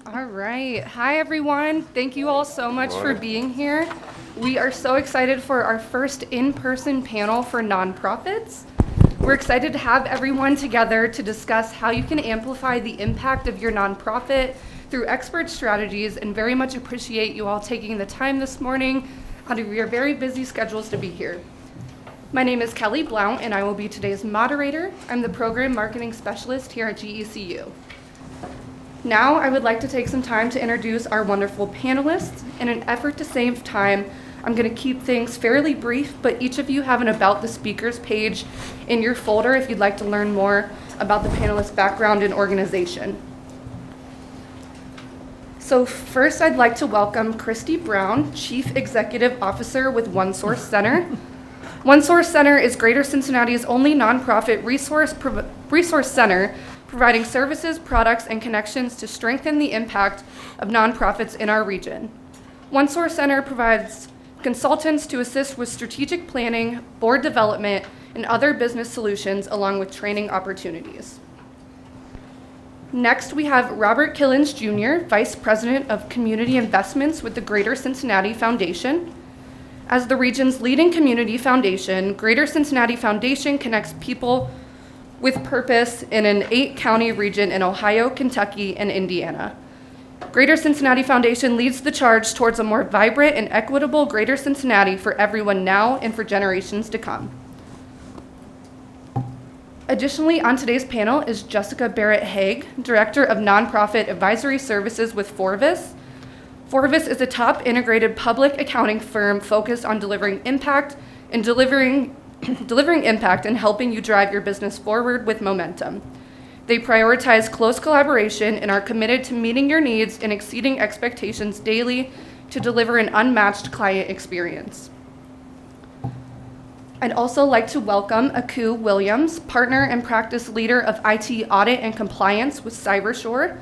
All right. Hi, everyone. Thank you all so much for being here. We are so excited for our first in-person panel for nonprofits. We're excited to have everyone together to discuss how you can amplify the impact of your nonprofit through expert strategies, and very much appreciate you all taking the time this morning out of your very busy schedules to be here. My name is Kelly Blount, and I will be today's moderator. I'm the Program Marketing Specialist here at GECU. Now, I would like to take some time to introduce our wonderful panelists. In an effort to save time, I'm going to keep things fairly brief, but each of you have an About the Speakers page in your folder if you'd like to learn more about the panelists' background and organization. So first, I'd like to welcome Christy Brown, Chief Executive Officer with OneSource Center. OneSource Center is Greater Cincinnati's only nonprofit resource center, providing services, products, and connections to strengthen the impact of nonprofits in our region. OneSource Center provides consultants to assist with strategic planning, board development, and other business solutions, along with training opportunities. Next, we have Robert Killens Jr., Vice President of Community Investments with the Greater Cincinnati Foundation. As the region's leading community foundation, Greater Cincinnati Foundation connects people with purpose in an 8-county region in Ohio, Kentucky, and Indiana. Greater Cincinnati Foundation leads the charge towards a more vibrant and equitable Greater Cincinnati for everyone now and for generations to come. Additionally, on today's panel is Jessica Barrett-Haig, Director of Nonprofit Advisory Services with Forvis. Forvis is a top integrated public accounting firm focused on delivering impact and delivering impact and helping you drive your business forward with momentum. They prioritize close collaboration and are committed to meeting your needs and exceeding expectations daily to deliver an unmatched client experience. I'd also like to welcome Aku Williams, Partner and Practice Leader of IT Audit and Compliance with CyberSure.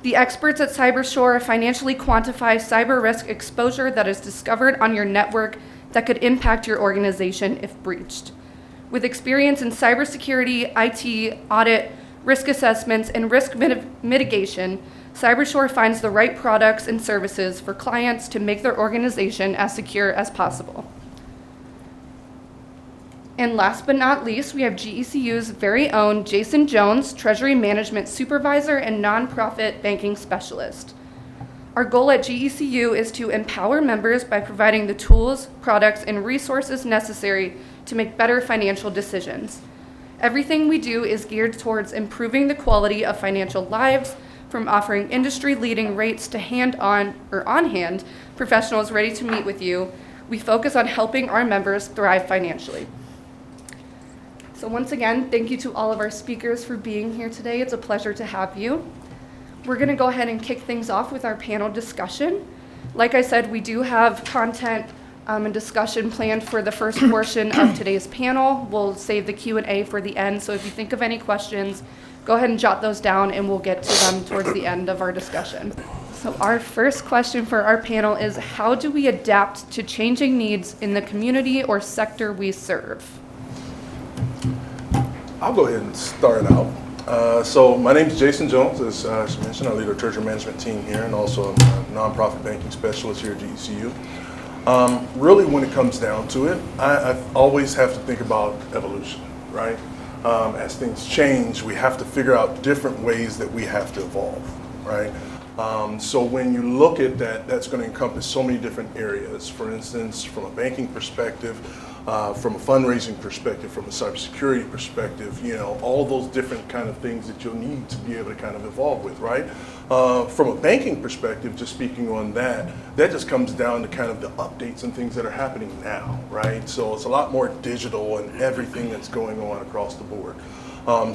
The experts at CyberSure financially quantify cyber risk exposure that is discovered on your network that could impact your organization if breached. With experience in cybersecurity, IT, audit, risk assessments, and risk mitigation, CyberSure finds the right products and services for clients to make their organization as secure as possible. And last but not least, we have GECU's very own Jason Jones, Treasury Management Supervisor and Nonprofit Banking Specialist. Our goal at GECU is to empower members by providing the tools, products, and resources necessary to make better financial decisions. Everything we do is geared towards improving the quality of financial lives, from offering industry-leading rates to on-hand professionals ready to meet with you. We focus on helping our members thrive financially. So once again, thank you to all of our speakers for being here today. It's a pleasure to have you. We're going to go ahead and kick things off with our panel discussion. Like I said, we do have content and discussion planned for the first portion of today's panel. We'll save the Q&A for the end, so if you think of any questions, go ahead and jot those down and we'll get to them towards the end of our discussion. So our first question for our panel is, how do we adapt to changing needs in the community or sector we serve? I'll go ahead and start out. So my name is Jason Jones. As she mentioned, I lead our treasury management team here and also a nonprofit banking specialist here at GECU. Really, when it comes down to it, I always have to think about evolution, right? As things change, we have to figure out different ways that we have to evolve, right? So when you look at that, that's going to encompass so many different areas. For instance, from a banking perspective, from a fundraising perspective, from a cybersecurity perspective, all those different kind of things that you'll need to be able to kind of evolve with, right? From a banking perspective, just speaking on that just comes down to kind of the updates and things that are happening now, right? So it's a lot more digital and everything that's going on across the board.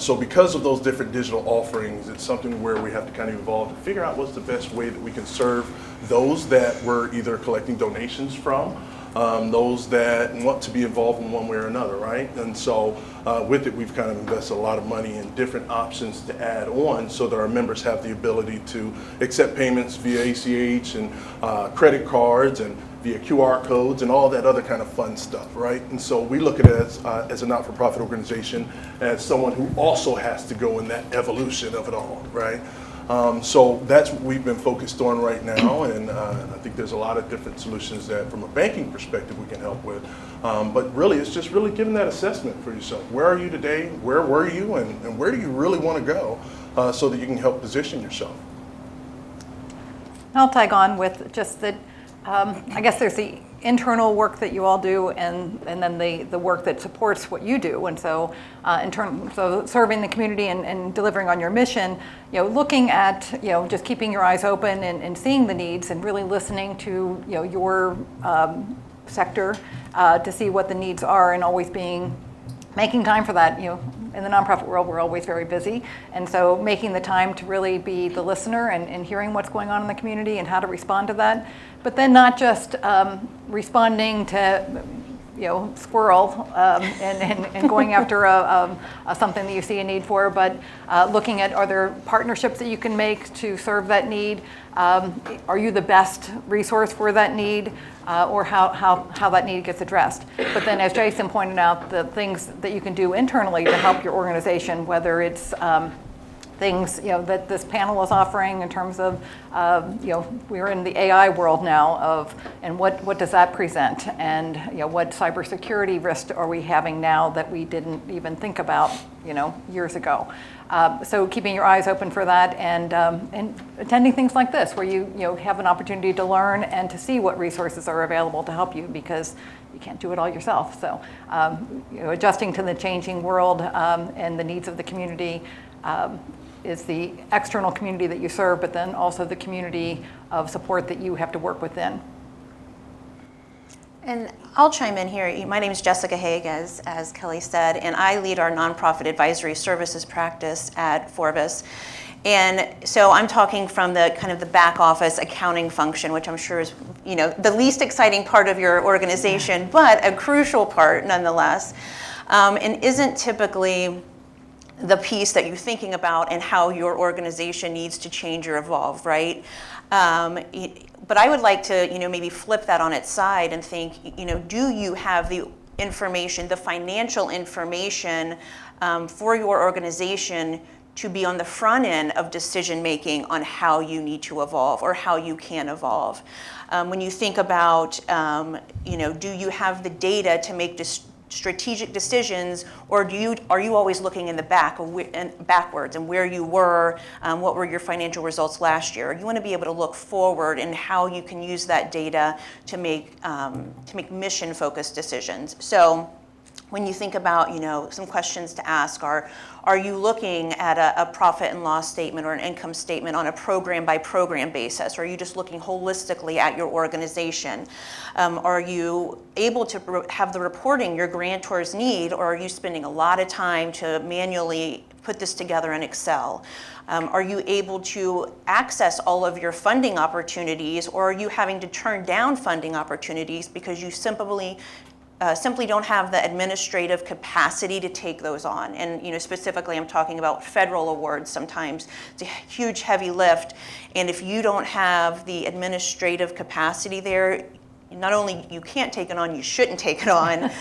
So because of those different digital offerings, it's something where we have to kind of evolve to figure out what's the best way that we can serve those that we're either collecting donations from, those that want to be involved in one way or another, right? And so with it, we've kind of invested a lot of money in different options to add on so that our members have the ability to accept payments via ACH and credit cards and via QR codes and all that other kind of fun stuff, right? And so we look at it as a not-for-profit organization, as someone who also has to go in that evolution of it all, right? So that's what we've been focused on right now, and I think there's a lot of different solutions that from a banking perspective we can help with. But really, it's just really giving that assessment for yourself. Where are you today? Where were you? And where do you really want to go so that you can help position yourself? I'll tag on with just that, I guess there's the internal work that you all do and then the work that supports what you do. And so in terms of serving the community and delivering on your mission, looking at, just keeping your eyes open and seeing the needs and really listening to, your sector to see what the needs are and always making time for that. In the nonprofit world, we're always very busy. And so making the time to really be the listener and hearing what's going on in the community and how to respond to that. But then not just responding to, squirrel and going after something that you see a need for, but looking at, are there partnerships that you can make to serve that need? Are you the best resource for that need? Or how that need gets addressed. But then, as Jason pointed out, the things that you can do internally to help your organization, whether it's things that this panel is offering in terms of we're in the AI world now and what does that present, and what cybersecurity risks are we having now that we didn't even think about years ago. So keeping your eyes open for that and attending things like this where you have an opportunity to learn and to see what resources are available to help you, because you can't do it all yourself. So adjusting to the changing world and the needs of the community is the external community that you serve, but then also the community of support that you have to work within. And I'll chime in here. My name is Jessica Haig, as Kelly said, and I lead our nonprofit advisory services practice at Forvis. And so I'm talking from the kind of the back office accounting function, which I'm sure is the least exciting part of your organization, but a crucial part nonetheless, and isn't typically the piece that you're thinking about and how your organization needs to change or evolve, right? But I would like to, maybe flip that on its side and think, do you have the information, the financial information for your organization to be on the front end of decision making on how you need to evolve or how you can evolve? When you think about, do you have the data to make strategic decisions, or are you always looking in the back and backwards and where you were, what were your financial results last year? You want to be able to look forward and how you can use that data to make mission-focused decisions. So when you think about, some questions to ask are you looking at a profit and loss statement or an income statement on a program by program basis? Or are you just looking holistically at your organization? Are you able to have the reporting your grantors need, or are you spending a lot of time to manually put this together in Excel? Are you able to access all of your funding opportunities, or are you having to turn down funding opportunities because you simply don't have the administrative capacity to take those on? And specifically, I'm talking about federal awards. Sometimes it's a huge, heavy lift, and if you don't have the administrative capacity there, not only you can't take it on, you shouldn't take it on,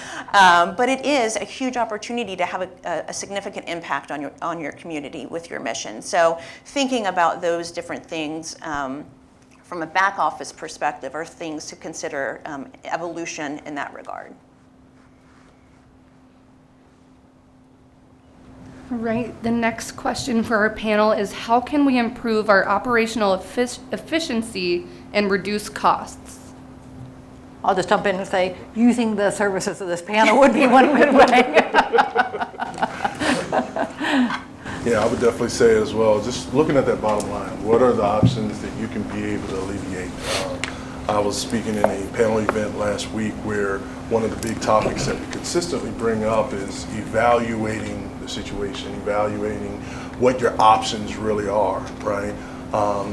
but it is a huge opportunity to have a significant impact on your community with your mission. So thinking about those different things from a back office perspective are things to consider evolution in that regard. All right, the next question for our panel is, how can we improve our operational efficiency and reduce costs? I'll just jump in and say, using the services of this panel would be one good way. Yeah, I would definitely say as well, just looking at that bottom line, what are the options that you can be able to alleviate? I was speaking in a panel event last week where one of the big topics that we consistently bring up is evaluating the situation, evaluating what your options really are, right?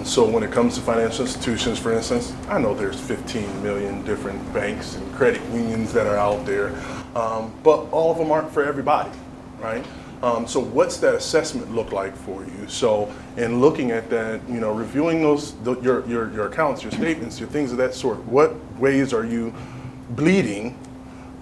So when it comes to financial institutions, for instance, I know there's 15 million different banks and credit unions that are out there, but all of them aren't for everybody, right? So what's that assessment look like for you? So in looking at that, reviewing your accounts, your statements, your things of that sort, what ways are you bleeding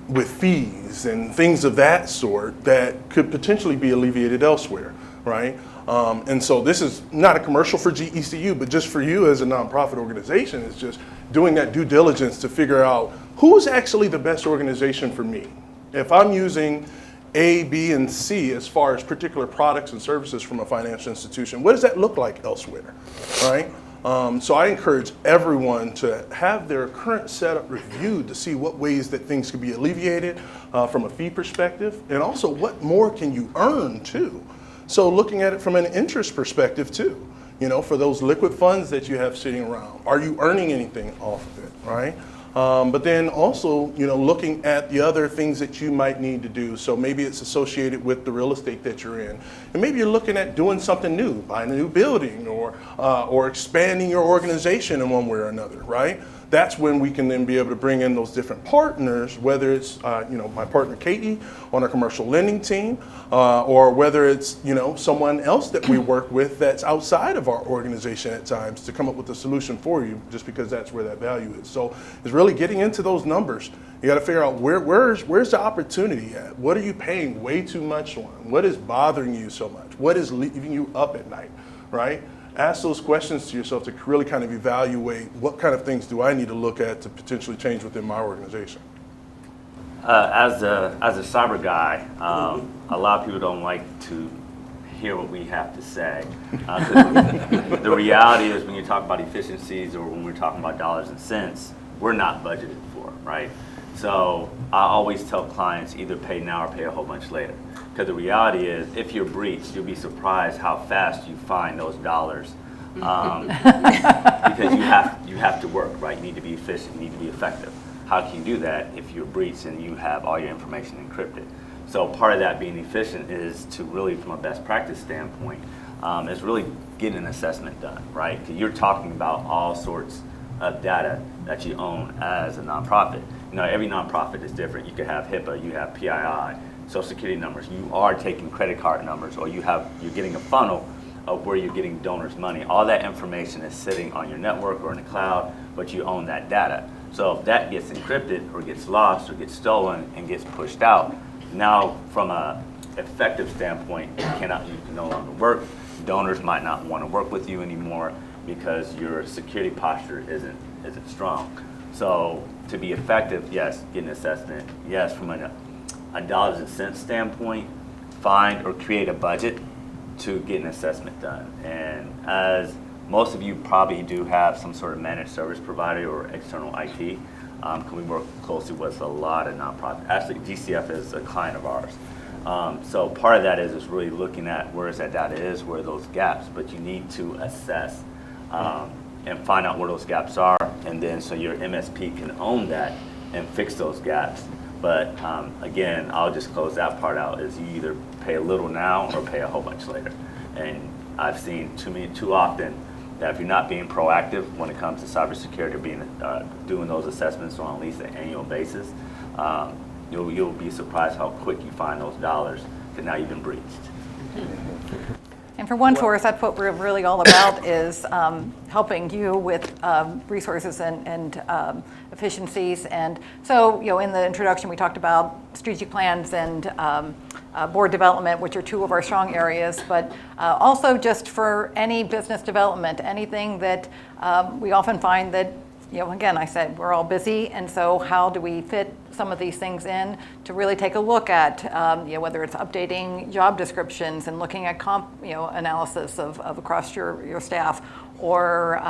with fees and things of that sort that could potentially be alleviated elsewhere, right? And so this is not a commercial for GECU, but just for you as a nonprofit organization, it's just doing that due diligence to figure out who's actually the best organization for me. If I'm using A, B, and C as far as particular products and services from a financial institution, what does that look like elsewhere, right? So I encourage everyone to have their current setup reviewed to see what ways that things can be alleviated from a fee perspective, and also what more can you earn too. So looking at it from an interest perspective too, for those liquid funds that you have sitting around, are you earning anything off of it, right? But then also, looking at the other things that you might need to do. So maybe it's associated with the real estate that you're in. And maybe you're looking at doing something new, buying a new building or expanding your organization in one way or another, right? That's when we can then be able to bring in those different partners, whether it's, my partner Katie on our commercial lending team, or whether it's, someone else that we work with that's outside of our organization at times to come up with a solution for you, just because that's where that value is. So it's really getting into those numbers. You got to figure out where's the opportunity at? What are you paying way too much on? What is bothering you so much? What is leaving you up at night, right? Ask those questions to yourself to really kind of evaluate what kind of things do I need to look at to potentially change within my organization. As a cyber guy, a lot of people don't like to hear what we have to say. The reality is when you talk about efficiencies or when we're talking about dollars and cents, we're not budgeted for, right? So I always tell clients either pay now or pay a whole bunch later. Because the reality is, if you're breached, you'll be surprised how fast you find those dollars. Because you have to work, right? You need to be efficient, you need to be effective. How can you do that if you're breached and you have all your information encrypted? So part of that being efficient is to really, from a best practice standpoint, is really getting an assessment done, right? Because you're talking about all sorts of data that you own as a nonprofit. Every nonprofit is different. You could have HIPAA, you have PII, Social Security numbers. You are taking credit card numbers, or you're getting a funnel of where you're getting donors' money. All that information is sitting on your network or in the cloud, but you own that data. So if that gets encrypted or gets lost or gets stolen and gets pushed out, now from a effective standpoint, you can no longer work. Donors might not want to work with you anymore because your security posture isn't strong. So to be effective, yes, get an assessment. Yes, from a dollars and cents standpoint, find or create a budget to get an assessment done. And as most of you probably do have some sort of managed service provider or external IT, we work closely with a lot of nonprofits. Actually, GCF is a client of ours. So part of that is really looking at where that data is, where those gaps, but you need to assess and find out where those gaps are, and then so your MSP can own that and fix those gaps. But again, I'll just close that part out, is you either pay a little now or pay a whole bunch later. And I've seen too often that if you're not being proactive when it comes to cybersecurity or doing those assessments on at least an annual basis, you'll be surprised how quick you find those dollars, because now you've been breached. And for OneSource, that's what we're really all about, is helping you with resources and efficiencies. And so, in the introduction, we talked about strategic plans and board development, which are two of our strong areas, but also just for any business development, anything that we often find that, again, I said, we're all busy, and so how do we fit some of these things in to really take a look at, whether it's updating job descriptions and looking at analysis of across your staff, or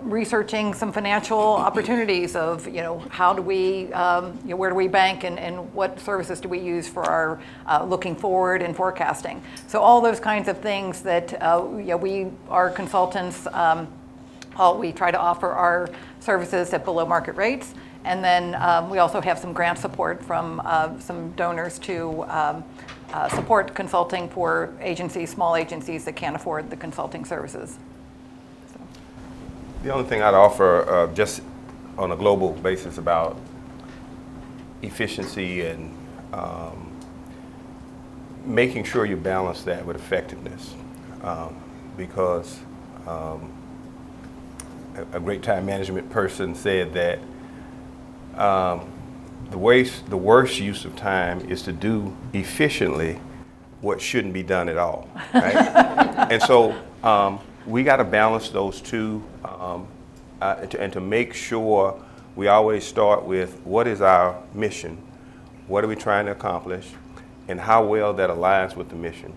researching some financial opportunities of, how do we, where do we bank, and what services do we use for our looking forward and forecasting. So all those kinds of things that we are consultants. We try to offer our services at below market rates. And then we also have some grant support from some donors to support consulting for agencies, small agencies that can't afford the consulting services. So. The only thing I'd offer just on a global basis about efficiency and making sure you balance that with effectiveness, because a great time management person said that the worst use of time is to do efficiently what shouldn't be done at all, right? And so we got to balance those two, and to make sure we always start with what is our mission, what are we trying to accomplish, and how well that aligns with the mission.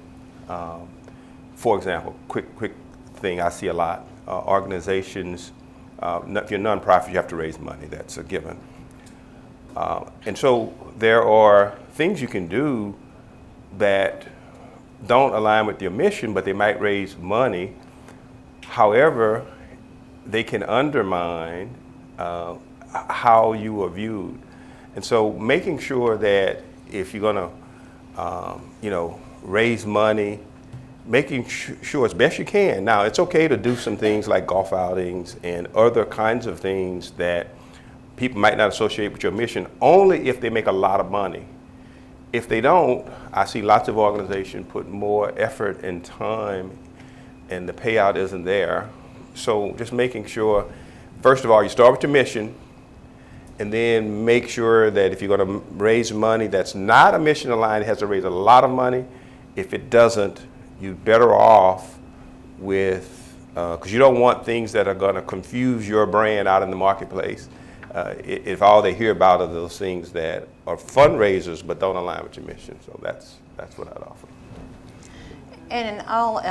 For example, quick thing I see a lot, organizations, if you're a nonprofit, you have to raise money, that's a given. And so there are things you can do that don't align with your mission, but they might raise money. However, they can undermine how you are viewed. And so making sure that if you're going to, raise money, making sure as best you can. Now, it's okay to do some things like golf outings and other kinds of things that people might not associate with your mission, only if they make a lot of money. If they don't, I see lots of organizations put more effort and time, and the payout isn't there. So just making sure, first of all, you start with your mission, and then make sure that if you're going to raise money that's not a mission aligned, it has to raise a lot of money. If it doesn't, you're better off with, because you don't want things that are going to confuse your brand out in the marketplace. If all they hear about are those things that are fundraisers but don't align with your mission. So that's what I'd offer. And I'll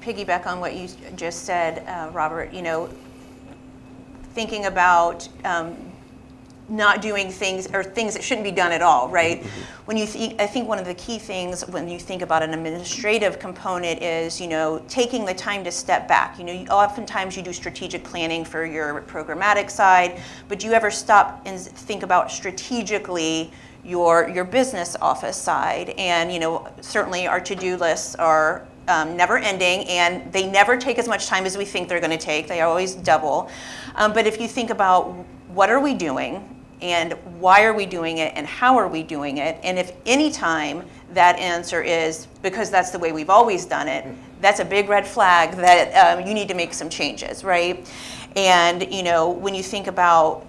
piggyback on what you just said, Robert. Thinking about not doing things or things that shouldn't be done at all, right? When I think one of the key things when you think about an administrative component is, taking the time to step back. Oftentimes you do strategic planning for your programmatic side, but do you ever stop and think about strategically your business office side? And, certainly our to-do lists are never ending, and they never take as much time as we think they're going to take. They always double. But if you think about what are we doing, and why are we doing it, and how are we doing it, and if any time that answer is because that's the way we've always done it, that's a big red flag that you need to make some changes, right? And when you think about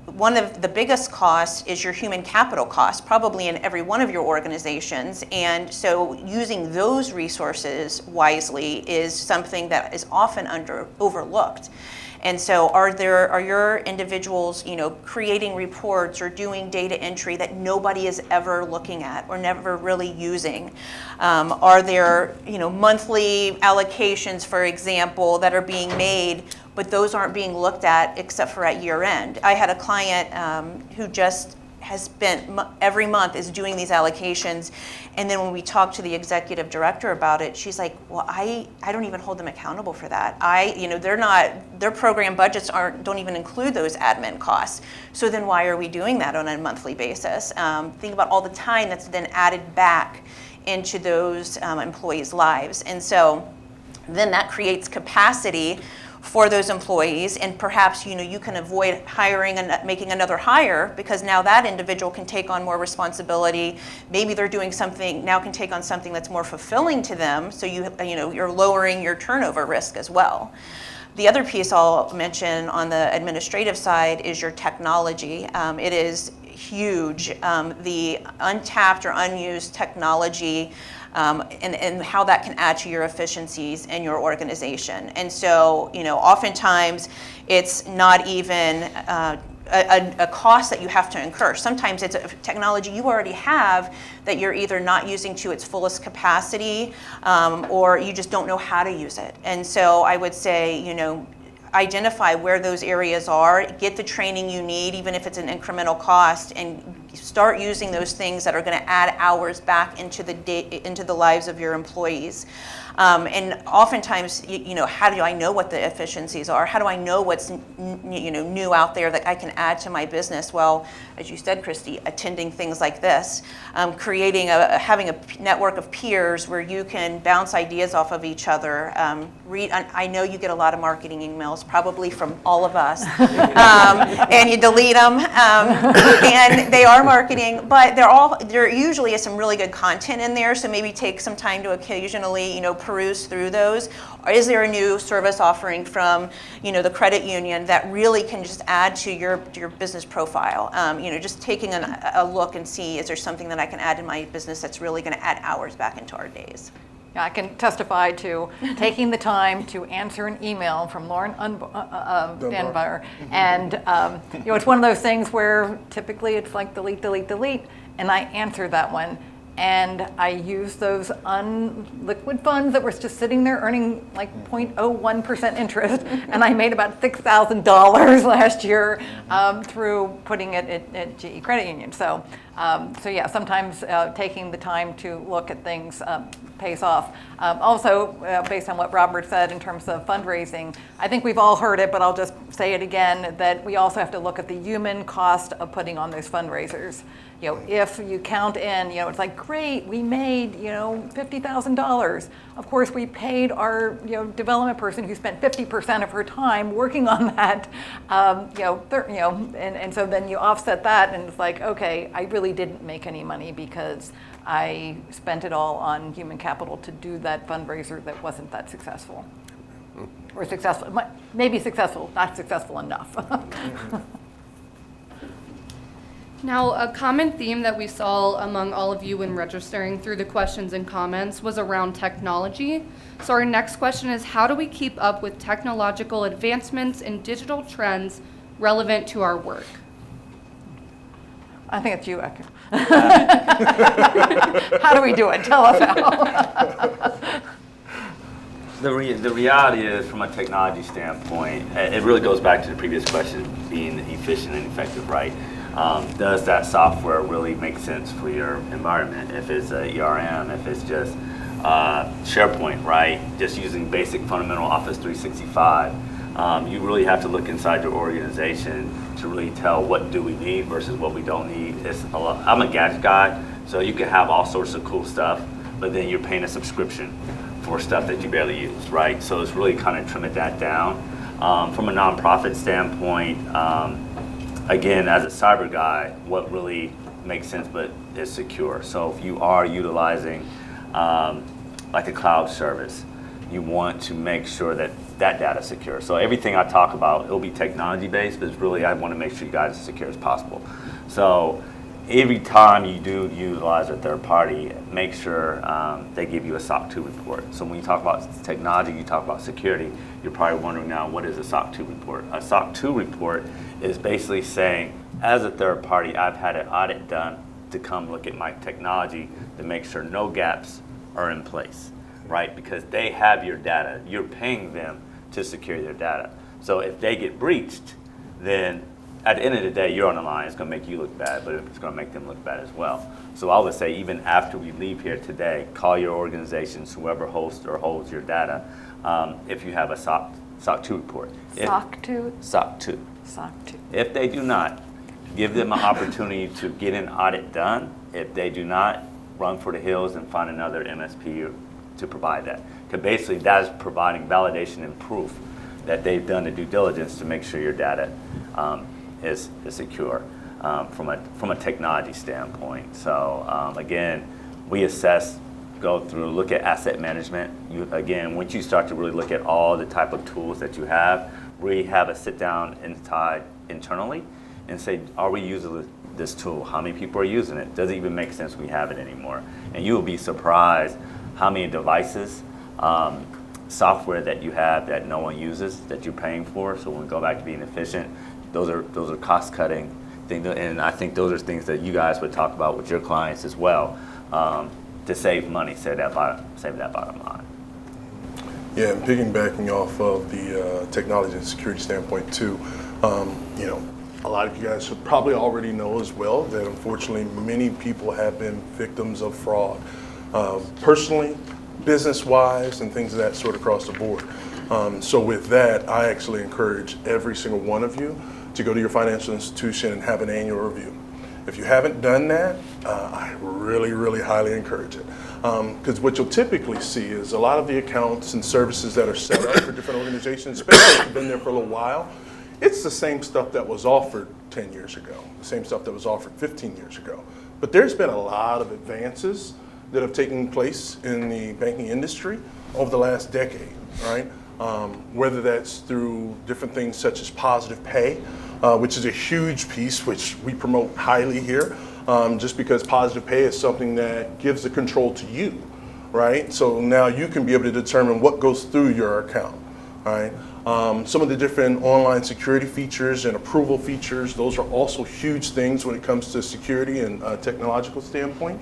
one of the biggest costs is your human capital cost, probably in every one of your organizations. And so using those resources wisely is something that is often overlooked. And so are your individuals, creating reports or doing data entry that nobody is ever looking at or never really using? Are there, monthly allocations, for example, that are being made, but those aren't being looked at except for at year end? I had a client who just has spent every month is doing these allocations, and then when we talked to the executive director about it, she's like, well, I don't even hold them accountable for that. Their program budgets don't even include those admin costs. So then why are we doing that on a monthly basis? Think about all the time that's then added back into those employees' lives. And so then that creates capacity for those employees, and perhaps you can avoid hiring and making another hire because now that individual can take on more responsibility. Maybe they're doing something now, can take on something that's more fulfilling to them. So you're lowering your turnover risk as well. The other piece I'll mention on the administrative side is your technology. It is huge, the untapped or unused technology. And how that can add to your efficiencies in your organization. And so, oftentimes it's not even a cost that you have to incur. Sometimes it's a technology you already have that you're either not using to its fullest capacity, or you just don't know how to use it. And so I would say, identify where those areas are, get the training you need, even if it's an incremental cost, and start using those things that are going to add hours back into the lives of your employees. And oftentimes, how do I know what the efficiencies are? How do I know what's new out there that I can add to my business? Well, as you said, Christy, attending things like this, having a network of peers where you can bounce ideas off of each other. I know you get a lot of marketing emails, probably from all of us, and you delete them, and they are marketing, but there usually is some really good content in there. So maybe take some time to occasionally, peruse through those, or is there a new service offering from, the credit union that really can just add to your business profile? Just taking a look and see, is there something that I can add in my business that's really going to add hours back into our days? Yeah, I can testify to taking the time to answer an email from Lauren Dunbar. And it's one of those things where typically it's like delete, delete, delete, and I answer that one. And I used those unliquid funds that were just sitting there earning like 0.01% interest, and I made about $6,000 last year through putting it at GE Credit Union. So yeah, sometimes taking the time to look at things pays off. Also, based on what Robert said in terms of fundraising, I think we've all heard it, but I'll just say it again, that we also have to look at the human cost of putting on those fundraisers. If you count in, it's like, great, we made, $50,000. Of course, we paid our, development person who spent 50% of her time working on that, and so then you offset that, and it's like, okay, I really didn't make any money because I spent it all on human capital to do that fundraiser that wasn't that successful. Or successful, maybe successful, not successful enough. Now, a common theme that we saw among all of you when registering through the questions and comments was around technology. So our next question is, how do we keep up with technological advancements and digital trends relevant to our work? I think it's you, Ekin. How do we do it? Tell us how. The reality is, from a technology standpoint, it really goes back to the previous question, being efficient and effective, right? Does that software really make sense for your environment? If it's a ERM, if it's just SharePoint, right? Just using basic fundamental Office 365. You really have to look inside your organization to really tell what do we need versus what we don't need. I'm a gadget guy, so you can have all sorts of cool stuff, but then you're paying a subscription for stuff that you barely use, right? So it's really kind of trimming that down. From a nonprofit standpoint, again, as a cyber guy, what really makes sense but is secure. So if you are utilizing like a cloud service, you want to make sure that that data is secure. So everything I talk about, it'll be technology based, but it's really, I want to make sure you guys are as secure as possible. So every time you do utilize a third party, make sure they give you a SOC 2 report. So when you talk about technology, you talk about security, you're probably wondering now, what is a SOC 2 report? A SOC 2 report is basically saying, as a third party, I've had an audit done to come look at my technology to make sure no gaps are in place, right? Because they have your data. You're paying them to secure their data. So if they get breached, then at the end of the day, you're on the line. It's going to make you look bad, but it's going to make them look bad as well. So I would say, even after we leave here today, call your organizations, whoever hosts or holds your data, if you have a SOC 2 report. SOC 2? SOC 2. SOC 2. If they do not, give them an opportunity to get an audit done. If they do not, run for the hills and find another MSP to provide that. Because basically, that is providing validation and proof that they've done the due diligence to make sure your data is secure from a technology standpoint. So again, we assess, go through, look at asset management. Again, once you start to really look at all the type of tools that you have, we have a sit down internally and say, are we using this tool? How many people are using it? Does it even make sense we have it anymore? And you will be surprised how many devices, software that you have that no one uses, that you're paying for. So when we go back to being efficient, those are cost cutting things, and I think those are things that you guys would talk about with your clients as well, to save money, save that bottom line. Yeah, and piggybacking off of the technology and security standpoint too, a lot of you guys should probably already know as well that unfortunately many people have been victims of fraud, personally, business-wise, and things of that sort across the board. So with that, I actually encourage every single one of you to go to your financial institution and have an annual review. If you haven't done that, I really, really highly encourage it. Because what you'll typically see is a lot of the accounts and services that are set up for different organizations, especially if you've been there for a little while, it's the same stuff that was offered 10 years ago, the same stuff that was offered 15 years ago. But there's been a lot of advances that have taken place in the banking industry over the last decade, right? Whether that's through different things such as positive pay, which is a huge piece which we promote highly here, just because positive pay is something that gives the control to you, right? So now you can be able to determine what goes through your account, right? Some of the different online security features and approval features, those are also huge things when it comes to security and technological standpoint.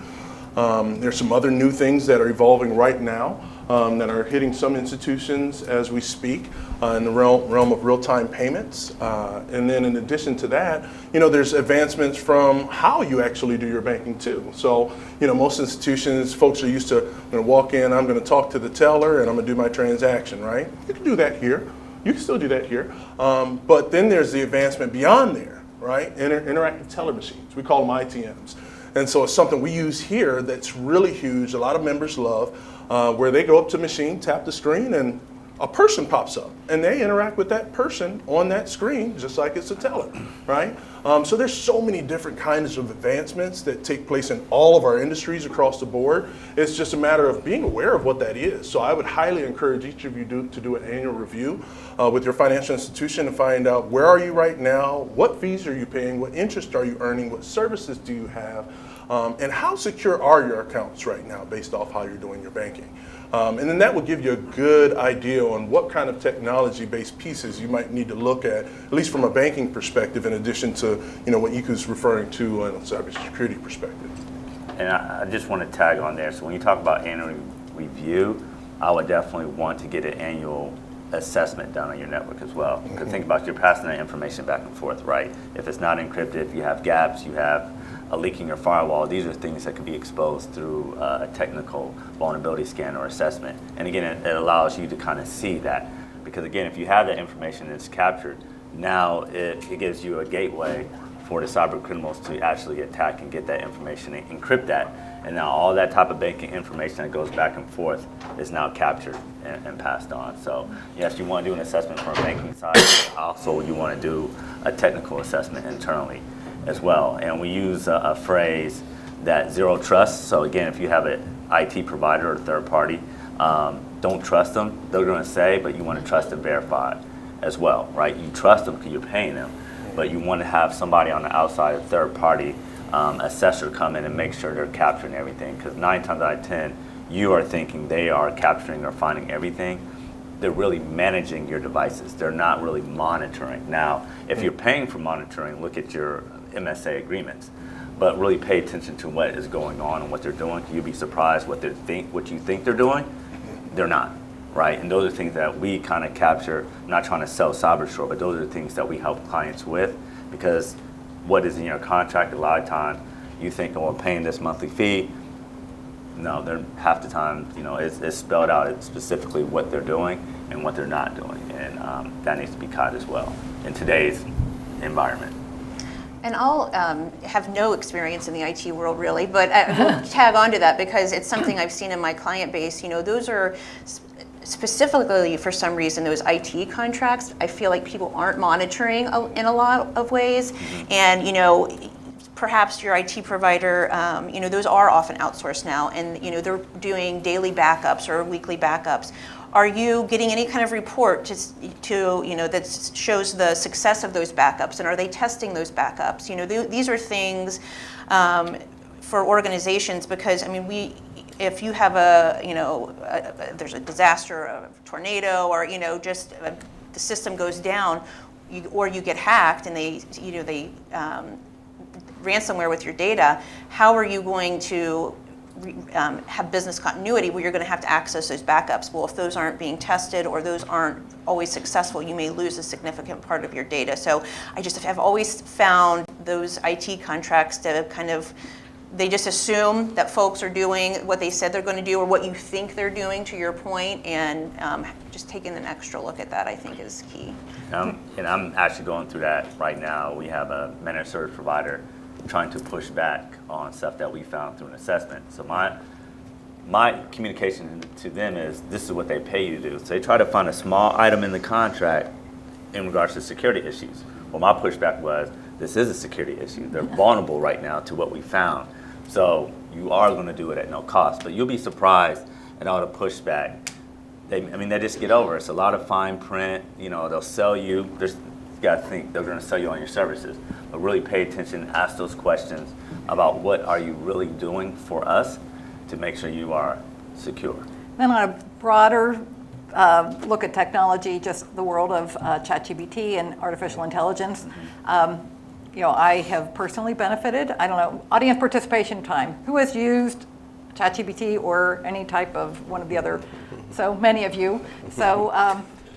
There's some other new things that are evolving right now that are hitting some institutions as we speak in the realm of real-time payments. And then in addition to that, there's advancements from how you actually do your banking too. So, most institutions, folks are used to walk in, I'm going to talk to the teller and I'm going to do my transaction, right? You can do that here. You can still do that here. But then there's the advancement beyond there, right? Interactive teller machines. We call them ITMs. And so it's something we use here that's really huge, a lot of members love, where they go up to the machine, tap the screen, and a person pops up. And they interact with that person on that screen, just like it's a teller, right? So there's so many different kinds of advancements that take place in all of our industries across the board. It's just a matter of being aware of what that is. So I would highly encourage each of you to do an annual review with your financial institution to find out where are you right now, what fees are you paying, what interest are you earning, what services do you have, and how secure are your accounts right now based off how you're doing your banking. And then that will give you a good idea on what kind of technology-based pieces you might need to look at least from a banking perspective, in addition to what ECU's referring to on a cybersecurity perspective. And I just want to tag on there. So when you talk about annual review, I would definitely want to get an annual assessment done on your network as well. Because think about, you're passing that information back and forth, right? If it's not encrypted, if you have gaps, you have a leak in your firewall, these are things that can be exposed through a technical vulnerability scan or assessment. And again, it allows you to kind of see that. Because again, if you have that information that's captured, now it gives you a gateway for the cyber criminals to actually attack and get that information and encrypt that. And now all that type of banking information that goes back and forth is now captured and passed on. So yes, you want to do an assessment from a banking side. Also, you want to do a technical assessment internally as well. And we use a phrase that zero trust. So again, if you have an IT provider or third party, don't trust them. They're going to say, but you want to trust and verify as well, right? You trust them because you're paying them, but you want to have somebody on the outside, a third party assessor, come in and make sure they're capturing everything. Because 9 times out of 10, you are thinking they are capturing or finding everything. They're really managing your devices. They're not really monitoring. Now, if you're paying for monitoring, look at your MSA agreements, but really pay attention to what is going on and what they're doing. You'll be surprised what you think they're doing. They're not, right? And those are things that we kind of capture. I'm not trying to sell CyberSure, but those are the things that we help clients with, because what is in your contract, a lot of times you think, oh, I'm paying this monthly fee. No, they're half the time, it's spelled out. It's specifically what they're doing and what they're not doing, and that needs to be caught as well in today's environment. And I'll have no experience in the IT world really, but I will tag onto that because it's something I've seen in my client base. Those are specifically, for some reason, those IT contracts, I feel like people aren't monitoring in a lot of ways. And, perhaps your IT provider, those are often outsourced now, and, they're doing daily backups or weekly backups. Are you getting any kind of report that shows the success of those backups, and are they testing those backups? These are things for organizations, because if you have there's a disaster, a tornado, or just the system goes down, or you get hacked and they ransomware with your data, how are you going to have business continuity where you're going to have to access those backups? Well, if those aren't being tested or those aren't always successful, you may lose a significant part of your data. So I've always found those IT contracts to they just assume that folks are doing what they said they're going to do or what you think they're doing, to your point, and just taking an extra look at that, I think, is key. And I'm actually going through that right now. We have a managed service provider trying to push back on stuff that we found through an assessment. So my communication to them is, this is what they pay you to do. So they try to find a small item in the contract in regards to security issues. Well, my pushback was, this is a security issue. They're vulnerable right now to what we found. So you are going to do it at no cost. But you'll be surprised at all the pushback. They just get over it. It's a lot of fine print. They'll sell you. You got to think they're going to sell you on your services. But really pay attention, ask those questions about what are you really doing for us to make sure you are secure. Then on a broader look at technology, just the world of ChatGPT and artificial intelligence, I have personally benefited. I don't know, audience participation time. Who has used ChatGPT or any type of one of the other? So many of you. So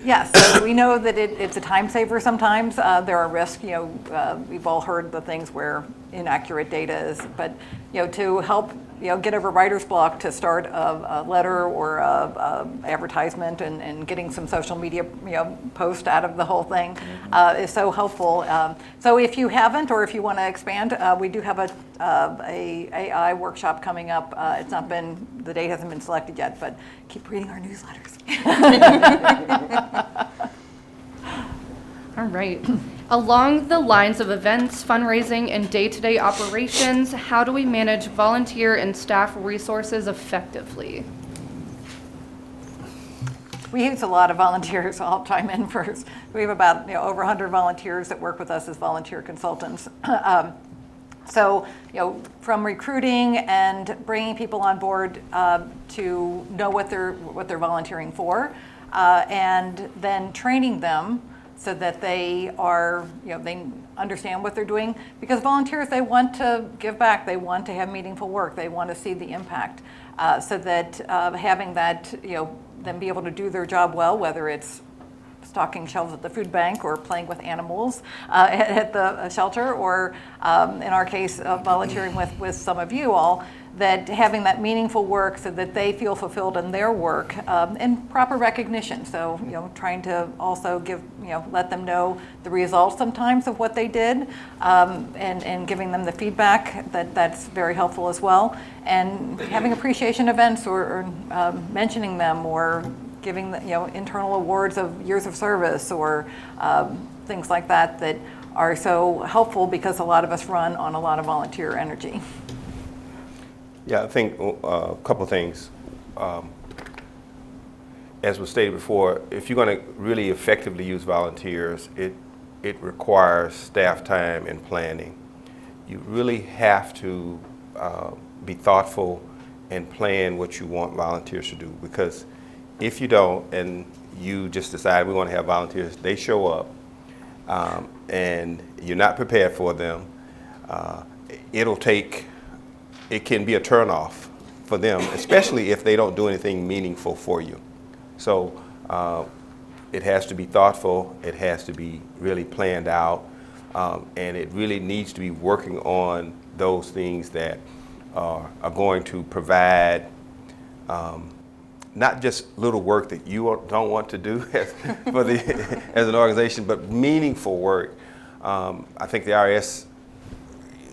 yes, so we know that it's a time saver sometimes. There are risks. We've all heard the things where inaccurate data is, but to help get over writer's block to start a letter or a advertisement and getting some social media post out of the whole thing is so helpful. So if you haven't, or if you want to expand, we do have a AI workshop coming up. The date hasn't been selected yet, but keep reading our newsletters. All right. Along the lines of events, fundraising, and day-to-day operations, how do we manage volunteer and staff resources effectively? We use a lot of volunteers. I'll chime in first. We have about over 100 volunteers that work with us as volunteer consultants. So, from recruiting and bringing people on board to know what they're volunteering for, and then training them so that they are, they understand what they're doing. Because volunteers, they want to give back. They want to have meaningful work. They want to see the impact. So that having that, them be able to do their job well, whether it's stocking shelves at the food bank or playing with animals at the shelter, or in our case, volunteering with some of you all, that having that meaningful work so that they feel fulfilled in their work, and proper recognition. So, trying to also let them know the results sometimes of what they did, and giving them the feedback that's very helpful as well. And having appreciation events or mentioning them, or giving internal awards of years of service, or things like that are so helpful, because a lot of us run on a lot of volunteer energy. Yeah, I think a couple of things. As was stated before, if you're going to really effectively use volunteers, it requires staff time and planning. You really have to be thoughtful and plan what you want volunteers to do, because if you don't, and you just decide we want to have volunteers, they show up, and you're not prepared for them, it can be a turnoff for them, especially if they don't do anything meaningful for you. So it has to be thoughtful, it has to be really planned out, and it really needs to be working on those things that are going to provide not just little work that you don't want to do as an organization, but meaningful work. I think the IRS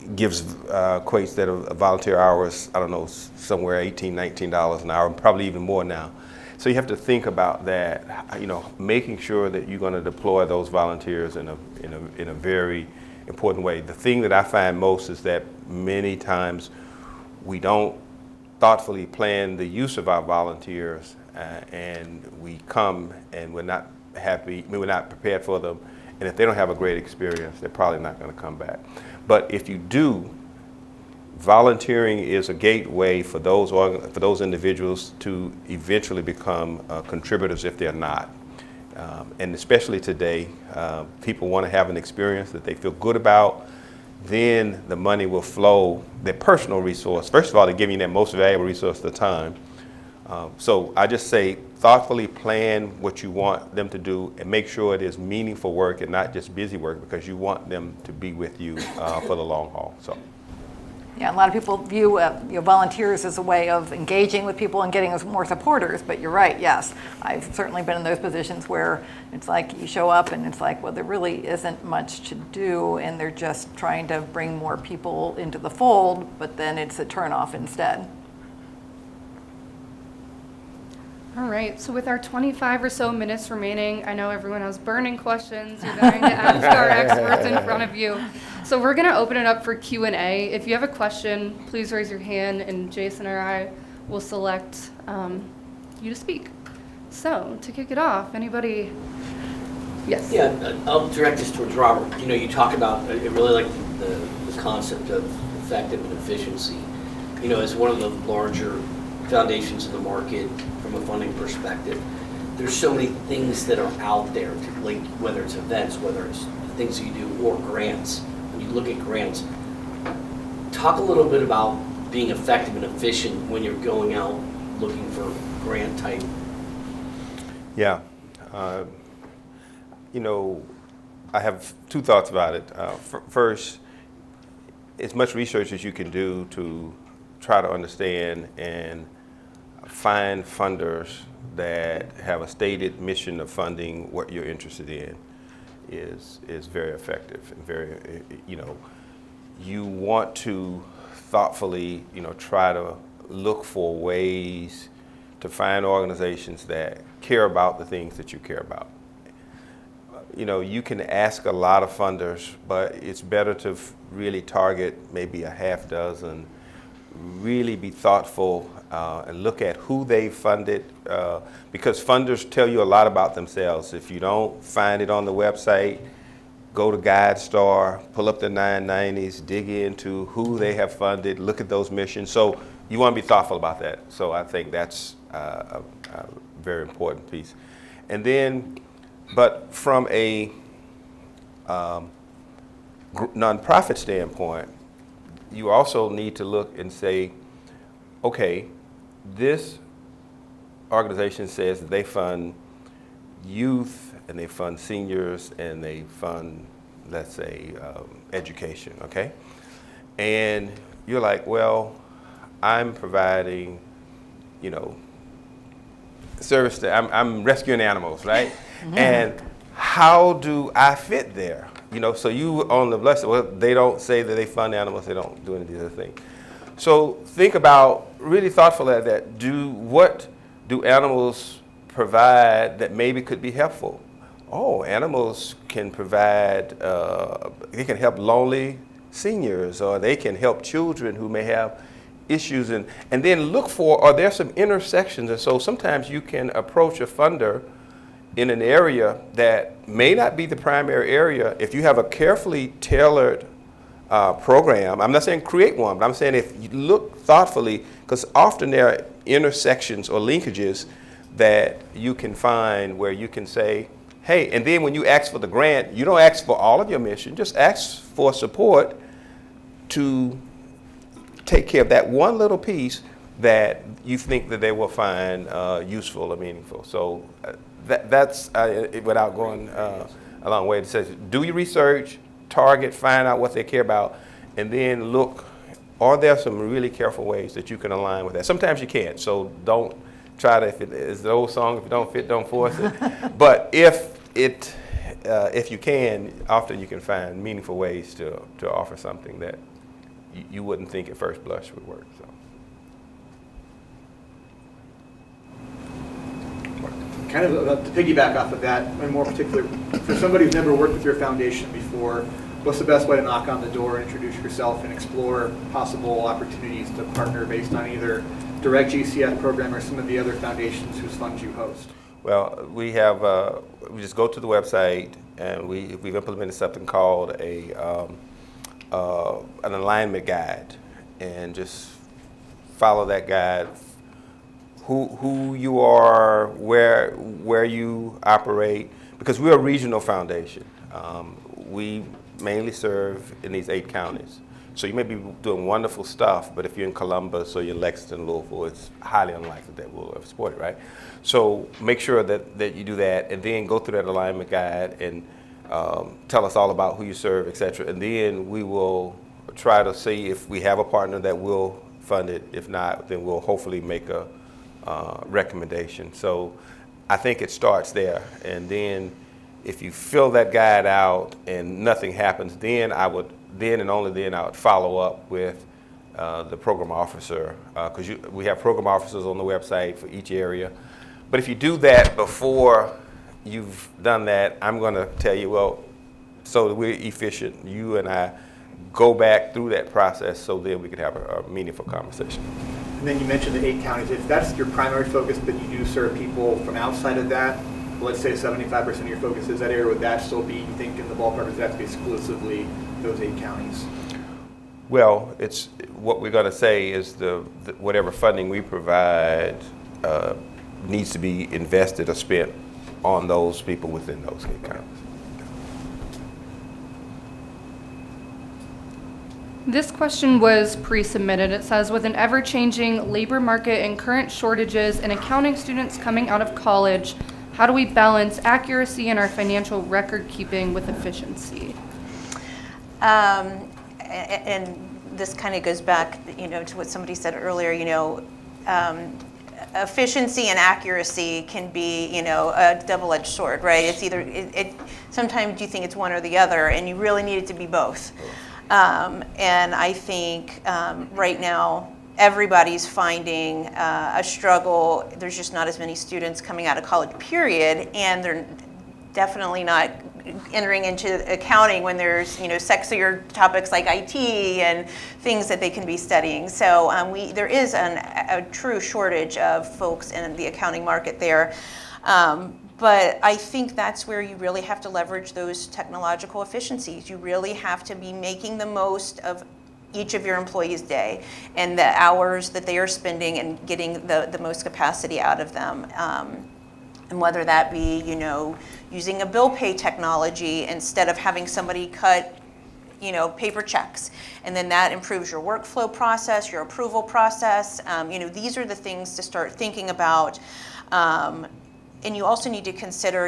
equates that a volunteer hour is, somewhere $18, $19 an hour, probably even more now. So you have to think about that, making sure that you're going to deploy those volunteers in a very important way. The thing that I find most is that many times we don't thoughtfully plan the use of our volunteers, and we come and we're not prepared for them, and if they don't have a great experience, they're probably not going to come back. But if you do, volunteering is a gateway for those individuals to eventually become contributors if they're not. And especially today, people want to have an experience that they feel good about. Then the money will flow, their personal resource. First of all, they're giving you that most valuable resource, the time. So I just say thoughtfully plan what you want them to do, and make sure it is meaningful work and not just busy work, because you want them to be with you for the long haul. So. Yeah, a lot of people view volunteers as a way of engaging with people and getting us more supporters, but you're right, yes. I've certainly been in those positions where it's like you show up and it's like, well, there really isn't much to do, and they're just trying to bring more people into the fold, but then it's a turnoff instead. All right, so with our 25 or so minutes remaining, I know everyone has burning questions you're going to ask our experts in front of you. So we're going to open it up for Q&A. If you have a question, please raise your hand, and Jason or I will select you to speak. So to kick it off, anybody? Yes. Yeah, I'll direct this towards Robert. You know, you talk about, I really like the concept of effective and efficiency. You know, as one of the larger foundations in the market from a funding perspective, there's so many things that are out there, like whether it's events, whether it's things you do, or grants. When you look at grants, talk a little bit about being effective and efficient when you're going out looking for grant type. Yeah. You know, I have two thoughts about it. First, as much research as you can do to try to understand and find funders that have a stated mission of funding what you're interested in is very effective and very, you know, you want to thoughtfully, you know, try to look for ways to find organizations that care about the things that you care about. You know, you can ask a lot of funders, but it's better to really target maybe a half dozen, really be thoughtful and look at who they funded, because funders tell you a lot about themselves. If you don't find it on the website, go to GuideStar, pull up the 990s, dig into who they have funded, look at those missions. So you want to be thoughtful about that. So I think that's a very important piece. And then, but from a nonprofit standpoint, you also need to look and say, okay, this organization says that they fund youth and they fund seniors and they fund, let's say, education, okay? And you're like, well, I'm providing, you know, service to, I'm rescuing animals, right? Mm-hmm. And how do I fit there? You know, so you on the left side, well, they don't say that they fund animals, they don't do any of these other things. So think about, really thoughtful at that, what do animals provide that maybe could be helpful? Oh, animals can provide, they can help lonely seniors, or they can help children who may have issues, and then look for, are there some intersections? And so sometimes you can approach a funder in an area that may not be the primary area. If you have a carefully tailored program, I'm not saying create one, but I'm saying if you look thoughtfully, because often there are intersections or linkages that you can find where you can say, hey, and then when you ask for the grant, you don't ask for all of your mission, just ask for support to take care of that one little piece that you think that they will find useful or meaningful. So that's without going a long way, to say, do your research, target, find out what they care about, and then look, are there some really careful ways that you can align with that? Sometimes you can't, so don't try to, if it is the old song, if you don't fit, don't force it. But if you can, often you can find meaningful ways to offer something that you wouldn't think at first blush would work. So. Kind of to piggyback off of that, and more particular, for somebody who's never worked with your foundation before, what's the best way to knock on the door and introduce yourself and explore possible opportunities to partner based on either direct GCF program or some of the other foundations whose funds you host? Well, we have, we just go to the website, and we've implemented something called an alignment guide, and just follow that guide. Who you are, where you operate, because we're a regional foundation. We mainly serve in these 8 counties. So you may be doing wonderful stuff, but if you're in Columbus or you're in Lexington, Louisville, it's highly unlikely that we'll have support it, right? So make sure that you do that, and then go through that alignment guide and tell us all about who you serve, et cetera. And then we will try to see if we have a partner that will fund it. If not, then we'll hopefully make a recommendation. So I think it starts there, and then if you fill that guide out and nothing happens, then and only then I would follow up with the program officer, because we have program officers on the website for each area. But if you do that before you've done that, I'm going to tell you, well, so that we're efficient, you and I go back through that process so then we can have a meaningful conversation. And then you mentioned the 8 counties. If that's your primary focus, but you do serve people from outside of that, let's say 75% of your focus is that area, would that still be, you think, in the ballpark, or does that have to be exclusively those 8 counties? Well, it's what we're going to say is the whatever funding we provide needs to be invested or spent on those people within those 8 counties. This question was pre-submitted. It says, with an ever-changing labor market and current shortages in accounting students coming out of college, how do we balance accuracy in our financial record keeping with efficiency? And this kind of goes back, to what somebody said earlier, efficiency and accuracy can be, a double-edged sword, right? It's either, sometimes you think it's one or the other, and you really need it to be both. And I think right now, everybody's finding a struggle. There's just not as many students coming out of college, period, and they're definitely not entering into accounting when there's sexier topics like IT and things that they can be studying. So there is a true shortage of folks in the accounting market there. But I think that's where you really have to leverage those technological efficiencies. You really have to be making the most of each of your employees' day and the hours that they are spending and getting the most capacity out of them. And whether that be, using a bill pay technology instead of having somebody cut, paper checks. And then that improves your workflow process, your approval process. These are the things to start thinking about. And you also need to consider,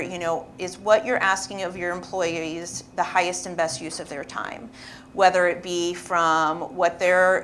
is what you're asking of your employees the highest and best use of their time? Whether it be from what they're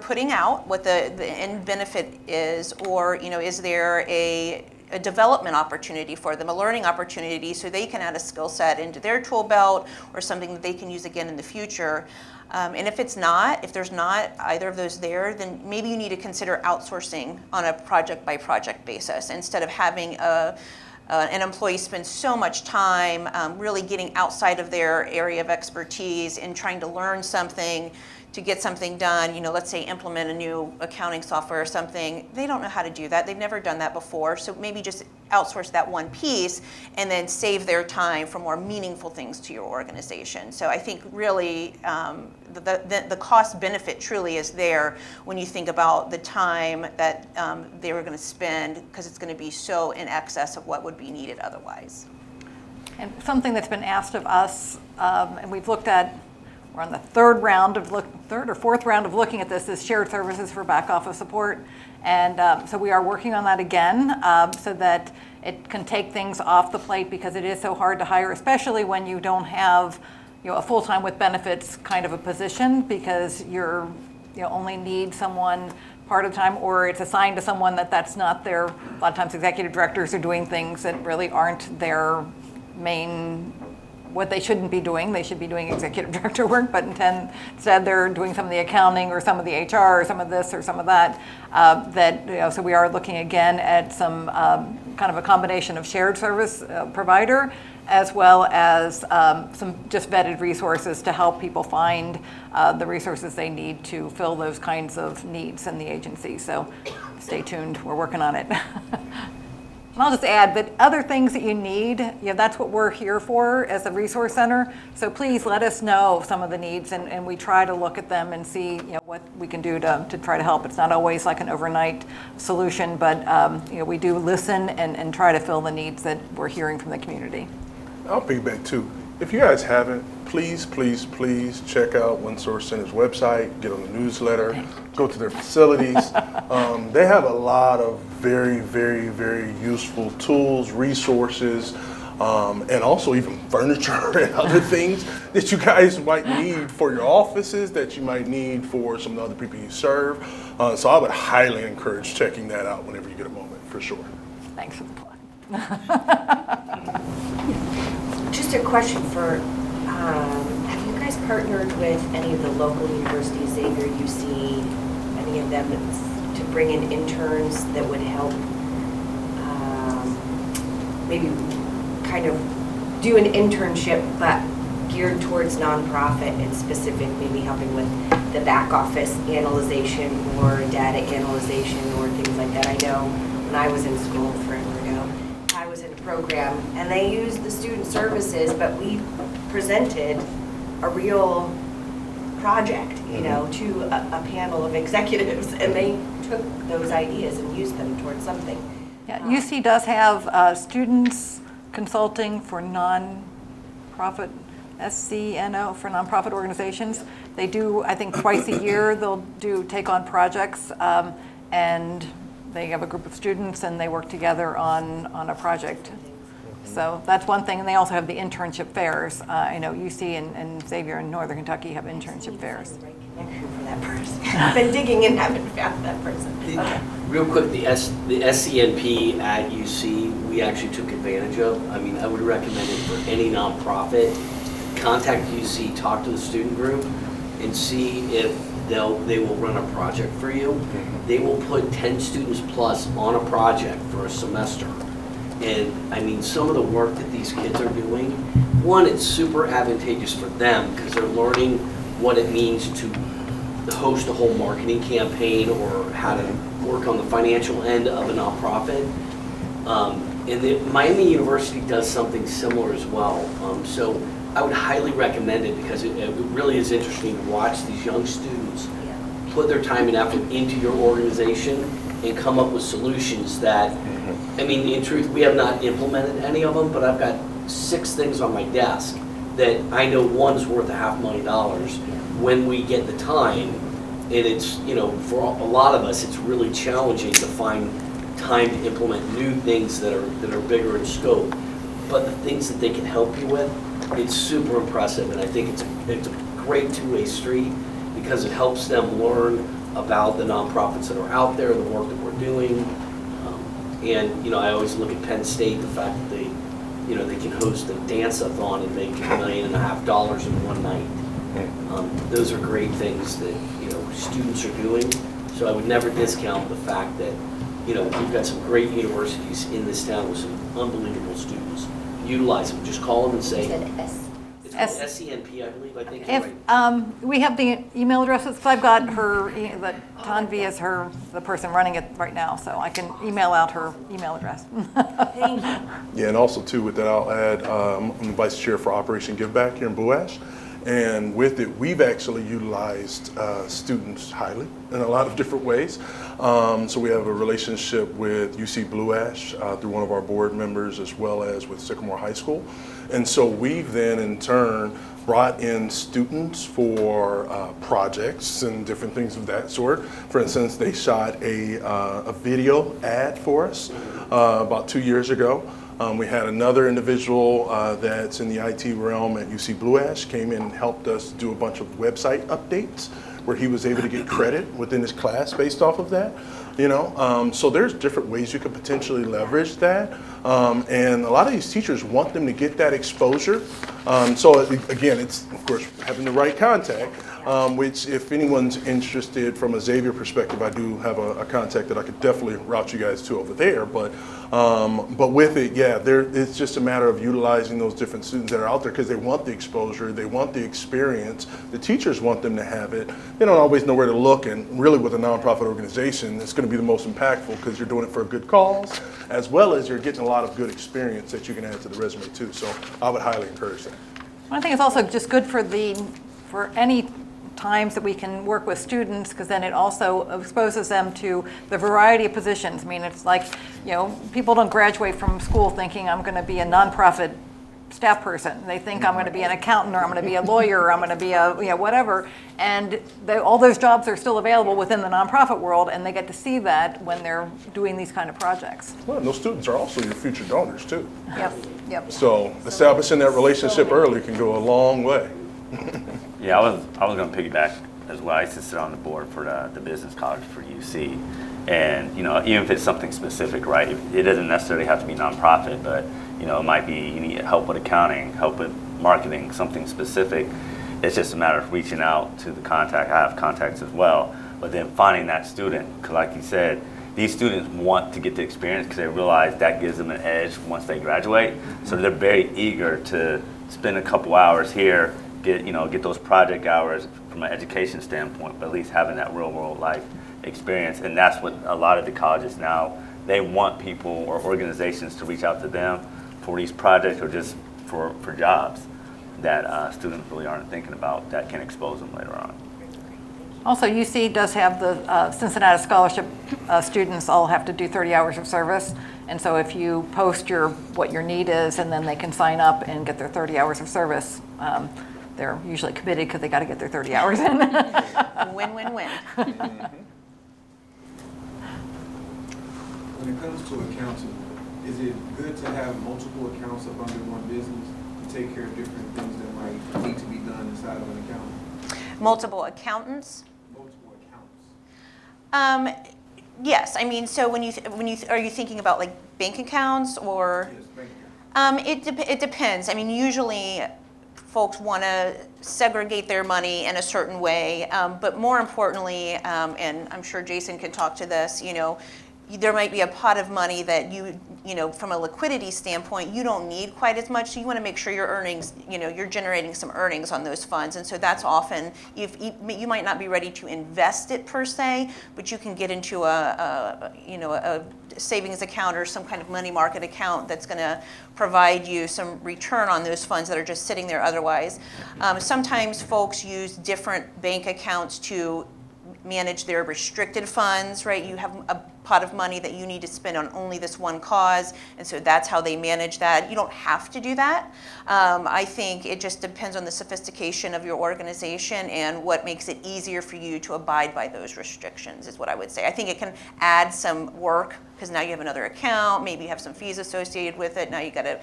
putting out, what the end benefit is, or, is there a development opportunity for them, a learning opportunity so they can add a skill set into their tool belt or something that they can use again in the future. And if there's not either of those there, then maybe you need to consider outsourcing on a project by project basis instead of having an employee spend so much time really getting outside of their area of expertise and trying to learn something to get something done, let's say implement a new accounting software or something. They don't know how to do that. They've never done that before. So maybe just outsource that one piece and then save their time for more meaningful things to your organization. So I think really the cost benefit truly is there when you think about the time that they were going to spend, because it's going to be so in excess of what would be needed otherwise. And something that's been asked of us, and we've looked at, we're on the third or fourth round of looking at this, is shared services for back office support. And so we are working on that again so that it can take things off the plate, because it is so hard to hire, especially when you don't have a full-time with benefits kind of a position, because you're only need someone part of the time, or it's assigned to someone that's not their, a lot of times executive directors are doing things that really aren't their main, what they shouldn't be doing. They should be doing executive director work, but instead they're doing some of the accounting or some of the HR or some of this or some of that. So we are looking again at some kind of a combination of shared service provider, as well as some just vetted resources to help people find the resources they need to fill those kinds of needs in the agency. So stay tuned, we're working on it. And I'll just add that other things that you need, that's what we're here for as a resource center. So please let us know some of the needs, and we try to look at them and see what we can do to try to help. It's not always like an overnight solution, but we do listen and try to fill the needs that we're hearing from the community. I'll piggyback too. If you guys haven't, please check out OneSource Center's website, get on the newsletter, go to their facilities. They have a lot of very, very, very useful tools, resources, and also even furniture and other things that you guys might need for your offices, that you might need for some of the other people you serve. So I would highly encourage checking that out whenever you get a moment, for sure. Thanks for the plug. Just a question for, have you guys partnered with any of the local universities, Xavier, UC, any of them to bring in interns that would help maybe kind of do an internship but geared towards nonprofit and specific, maybe helping with the back office analyzation or data analyzation or things like that. I know when I was in school forever ago, I was in a program and they used the student services, but we presented a real project, you know, to a panel of executives, and they took those ideas and used them towards something. Yeah, UC does have students consulting for nonprofit, SCNO, for nonprofit organizations. They do, I think, twice a year, they'll take on projects, and they have a group of students and they work together on a project. So that's one thing, and they also have the internship fairs. I know UC and Xavier in Northern Kentucky have internship fairs. The right connection for that person. I've been digging and haven't found that person. Okay. Real quick, the SCNP at UC, we actually took advantage of. I mean, I would recommend it for any nonprofit. Contact UC, talk to the student group, and see if they will run a project for you. They will put 10 students plus on a project for a semester. And I mean, some of the work that these kids are doing, one, it's super advantageous for them because they're learning what it means to host a whole marketing campaign or how to work on the financial end of a nonprofit. And Miami University does something similar as well. So I would highly recommend it because it really is interesting to watch these young students put their time and effort into your organization and come up with solutions that, I mean, in truth, we have not implemented any of them, but I've got 6 things on my desk that I know one's worth $500,000 when we get the time. And it's, you know, for a lot of us, it's really challenging to find time to implement new things that are bigger in scope. But the things that they can help you with, it's super impressive. And I think it's a great two-way street because it helps them learn about the nonprofits that are out there, the work that we're doing. And, you know, I always look at Penn State, the fact that they, you know, they can host a dance-a-thon and make $1.5 million in one night. Those are great things that, you know, students are doing. So I would never discount the fact that, you know, we've got some great universities in this town with some unbelievable students. Utilize them. Just call them and say. It's called SCNP, I believe. I think you're right. We have the email addresses, because I've got her, Tanvi is the person running it right now, so I can email out her email address. Thank you. Yeah, and also too, with that, I'll add, I'm the vice chair for Operation Give Back here in Blue Ash. And with it, we've actually utilized students highly in a lot of different ways. So we have a relationship with UC Blue Ash through one of our board members, as well as with Sycamore High School. And so we've then in turn brought in students for projects and different things of that sort. For instance, they shot a video ad for us about 2 years ago. We had another individual that's in the IT realm at UC Blue Ash came in and helped us do a bunch of website updates where he was able to get credit within his class based off of that. You know, so there's different ways you could potentially leverage that. And a lot of these teachers want them to get that exposure. So again, it's of course having the right contact, which if anyone's interested from a Xavier perspective, I do have a contact that I could definitely route you guys to over there. But with it, yeah, it's just a matter of utilizing those different students that are out there because they want the exposure, they want the experience. The teachers want them to have it. They don't always know where to look, and really with a nonprofit organization, it's going to be the most impactful because you're doing it for a good cause, as well as you're getting a lot of good experience that you can add to the resume too. So I would highly encourage that. I think it's also just good for any times that we can work with students, because then it also exposes them to the variety of positions. I mean, it's like, you know, people don't graduate from school thinking I'm going to be a nonprofit staff person. They think I'm going to be an accountant, or I'm going to be a lawyer, or I'm going to be a, you know, whatever. And all those jobs are still available within the nonprofit world, and they get to see that when they're doing these kind of projects. Well, and those students are also your future donors too. Yep. So establishing that relationship early can go a long way. Yeah, I was going to piggyback as well. I used to sit on the board for the business college for UC. And, you know, even if it's something specific, right, it doesn't necessarily have to be nonprofit, but, you know, it might be you need help with accounting, help with marketing, something specific. It's just a matter of reaching out to the contact. I have contacts as well, but then finding that student, because like you said, these students want to get the experience because they realize that gives them an edge once they graduate. So they're very eager to spend a couple hours here, get those project hours from an education standpoint, but at least having that real world life experience. And that's what a lot of the colleges now, they want people or organizations to reach out to them for these projects or just for jobs that students really aren't thinking about that can expose them later on. Also, UC does have the Cincinnati scholarship students all have to do 30 hours of service. And so if you post what your need is, and then they can sign up and get their 30 hours of service, they're usually committed because they got to get their 30 hours in. Win, win, win. When it comes to accounting, is it good to have multiple accounts up under one business to take care of different things that might need to be done inside of an account? Multiple accountants? Multiple accounts. Yes, I mean, so when you are you thinking about like bank accounts or? Yes, bank accounts. It depends. I mean, usually folks want to segregate their money in a certain way, but more importantly, and I'm sure Jason can talk to this, there might be a pot of money that from a liquidity standpoint, you don't need quite as much. So you want to make sure your earnings, you're generating some earnings on those funds. And so that's often, you might not be ready to invest it per se, but you can get into a savings account or some kind of money market account that's going to provide you some return on those funds that are just sitting there otherwise. Sometimes folks use different bank accounts to manage their restricted funds, right? You have a pot of money that you need to spend on only this one cause, and so that's how they manage that. You don't have to do that. I think it just depends on the sophistication of your organization and what makes it easier for you to abide by those restrictions, is what I would say. I think it can add some work because now you have another account, maybe you have some fees associated with it, now you got to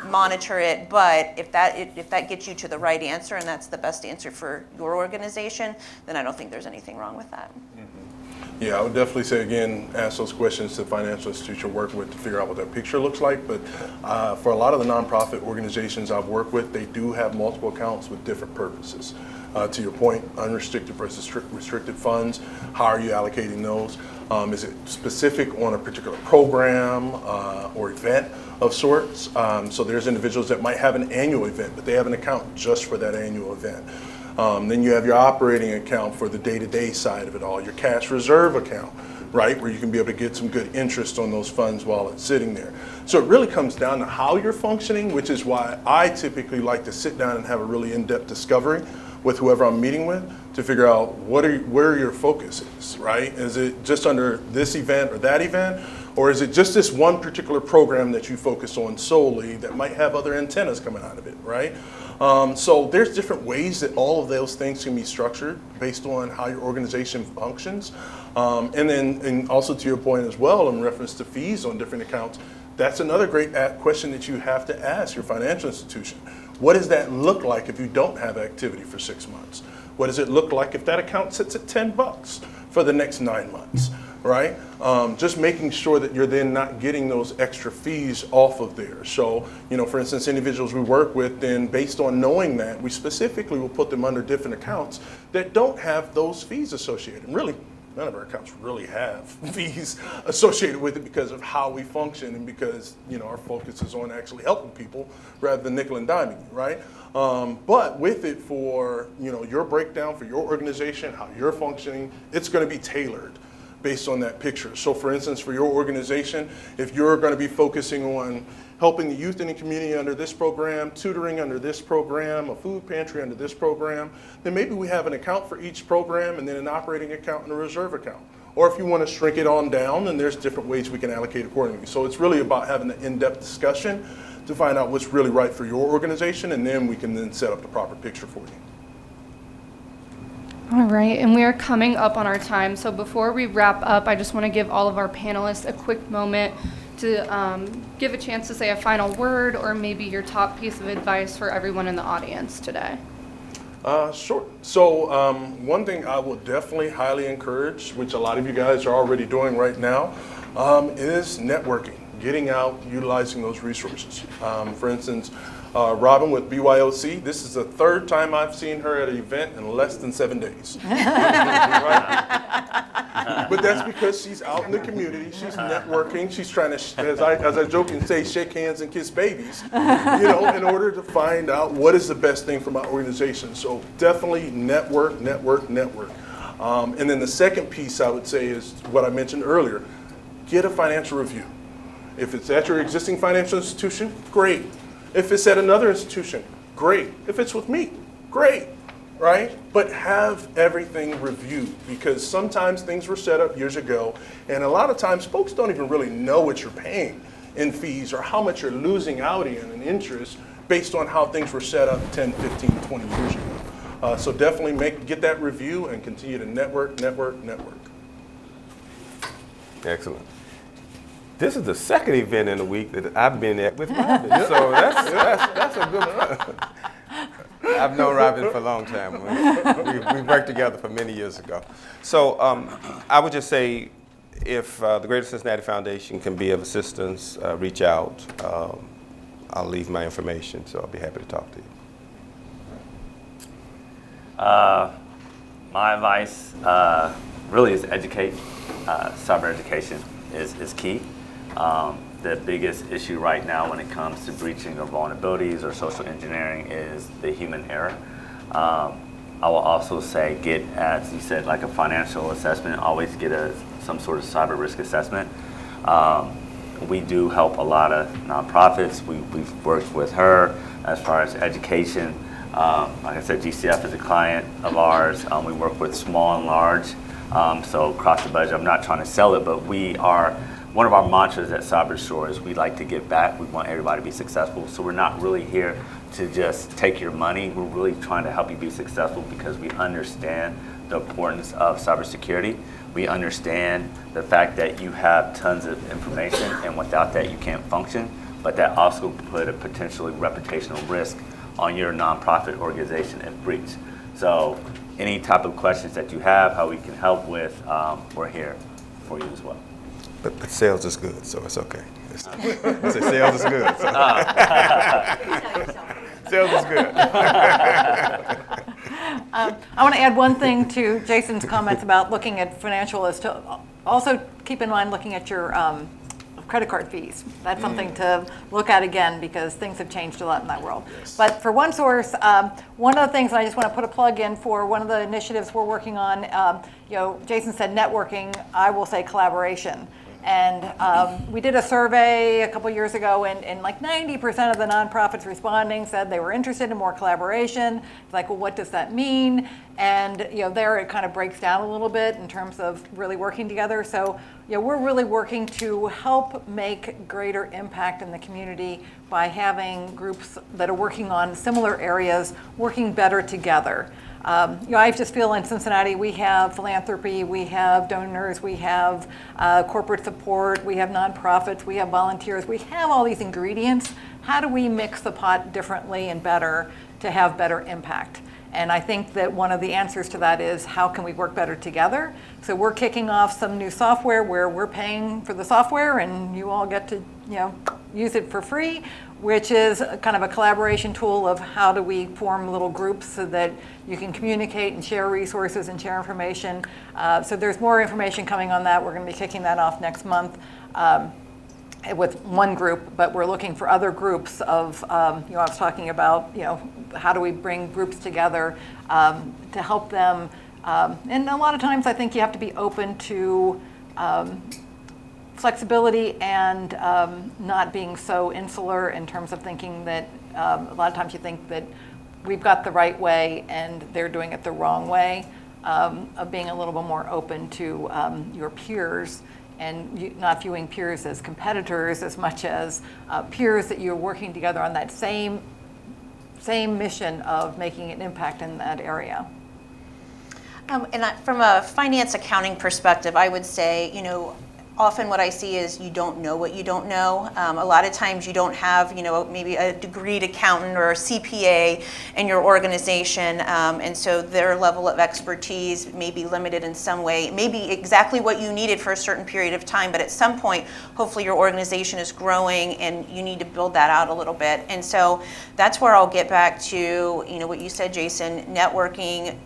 monitor it, but if that gets you to the right answer and that's the best answer for your organization, then I don't think there's anything wrong with that. Mm-hmm. Yeah, I would definitely say, again, ask those questions to the financial institution you're working with to figure out what that picture looks like. But for a lot of the nonprofit organizations I've worked with, they do have multiple accounts with different purposes. To your point, unrestricted versus restricted funds, how are you allocating those? Is it specific on a particular program or event of sorts? So there's individuals that might have an annual event, but they have an account just for that annual event. Then you have your operating account for the day-to-day side of it all, your cash reserve account, right, where you can be able to get some good interest on those funds while it's sitting there. So it really comes down to how you're functioning, which is why I typically like to sit down and have a really in-depth discovery with whoever I'm meeting with to figure out where your focus is, right? Is it just under this event or that event? Or is it just this one particular program that you focus on solely that might have other antennas coming out of it, right? So there's different ways that all of those things can be structured based on how your organization functions. And also to your point as well, in reference to fees on different accounts, that's another great question that you have to ask your financial institution. What does that look like if you don't have activity for 6 months? What does it look like if that account sits at $10 for the next 9 months, right? Just making sure that you're then not getting those extra fees off of there. So, for instance, individuals we work with, then based on knowing that, we specifically will put them under different accounts that don't have those fees associated. And really, none of our accounts really have fees associated with it because of how we function and because, our focus is on actually helping people rather than nickel and diming you, right? But with it for, your breakdown for your organization, how you're functioning, it's going to be tailored based on that picture. So for instance, for your organization, if you're going to be focusing on helping the youth in the community under this program, tutoring under this program, a food pantry under this program, then maybe we have an account for each program and then an operating account and a reserve account. Or if you want to shrink it on down, then there's different ways we can allocate accordingly. So it's really about having an in-depth discussion to find out what's really right for your organization, and then we can then set up the proper picture for you. All right, and we are coming up on our time. So before we wrap up, I just want to give all of our panelists a quick moment to give a chance to say a final word or maybe your top piece of advice for everyone in the audience today. Sure. So one thing I will definitely highly encourage, which a lot of you guys are already doing right now, is networking, getting out, utilizing those resources. For instance, Robin with BYOC, this is the third time I've seen her at an event in less than 7 days. Right? But that's because she's out in the community, she's networking, she's trying to, as I joke and say, shake hands and kiss babies, in order to find out what is the best thing for my organization. So definitely network. And then the second piece I would say is what I mentioned earlier, get a financial review. If it's at your existing financial institution, great. If it's at another institution, great. If it's with me, great, right? But have everything reviewed, because sometimes things were set up years ago, and a lot of times folks don't even really know what you're paying in fees or how much you're losing out in interest based on how things were set up 10, 15, 20 years ago. So definitely get that review and continue to network. Excellent. This is the second event in the week that I've been at with Robin, so that's a good one. I've known Robin for a long time. We worked together for many years ago. So I would just say, if the Greater Cincinnati Foundation can be of assistance, reach out. I'll leave my information, so I'll be happy to talk to you. My advice really is educate. Cyber education is key. The biggest issue right now when it comes to breaching or vulnerabilities or social engineering is the human error. I will also say get, as you said, like a financial assessment. Always get some sort of cyber risk assessment. We do help a lot of nonprofits. We've worked with her as far as education. Like I said, GCF is a client of ours. We work with small and large. So across the budget, I'm not trying to sell it, but one of our mantras at CyberSure is we like to give back. We want everybody to be successful. So we're not really here to just take your money. We're really trying to help you be successful because we understand the importance of cybersecurity. We understand the fact that you have tons of information, and without that you can't function, but that also put a potentially reputational risk on your nonprofit organization if breached. So any type of questions that you have, how we can help with, we're here for you as well. But sales is good, so it's okay. I say sales is good. So. Sales is good. I want to add one thing to Jason's comments about looking at financial, is to also keep in mind looking at your credit card fees. That's something to look at again, because things have changed a lot in that world. Yes. But for OneSource, one of the things, and I just want to put a plug in for one of the initiatives we're working on, Jason said networking, I will say collaboration. And we did a survey a couple years ago, and like 90% of the nonprofits responding said they were interested in more collaboration. It's like, well, what does that mean? And there it kind of breaks down a little bit in terms of really working together. So we're really working to help make greater impact in the community by having groups that are working on similar areas working better together. I just feel in Cincinnati we have philanthropy, we have donors, we have corporate support, we have nonprofits, we have volunteers, we have all these ingredients. How do we mix the pot differently and better to have better impact? And I think that one of the answers to that is, how can we work better together? So we're kicking off some new software where we're paying for the software and you all get to use it for free, which is kind of a collaboration tool of how do we form little groups so that you can communicate and share resources and share information. So there's more information coming on that. We're going to be kicking that off next month with one group, but we're looking for other groups of, I was talking about, how do we bring groups together to help them. And a lot of times I think you have to be open to flexibility and not being so insular in terms of thinking that a lot of times you think that we've got the right way and they're doing it the wrong way, of being a little bit more open to your peers and not viewing peers as competitors as much as peers that you're working together on that same mission of making an impact in that area. From a finance accounting perspective, I would say, often what I see is you don't know what you don't know. A lot of times you don't have, maybe a degreed accountant or a CPA in your organization, and so their level of expertise may be limited in some way. It may be exactly what you needed for a certain period of time, but at some point, hopefully your organization is growing and you need to build that out a little bit. And so that's where I'll get back to, what you said, Jason, networking,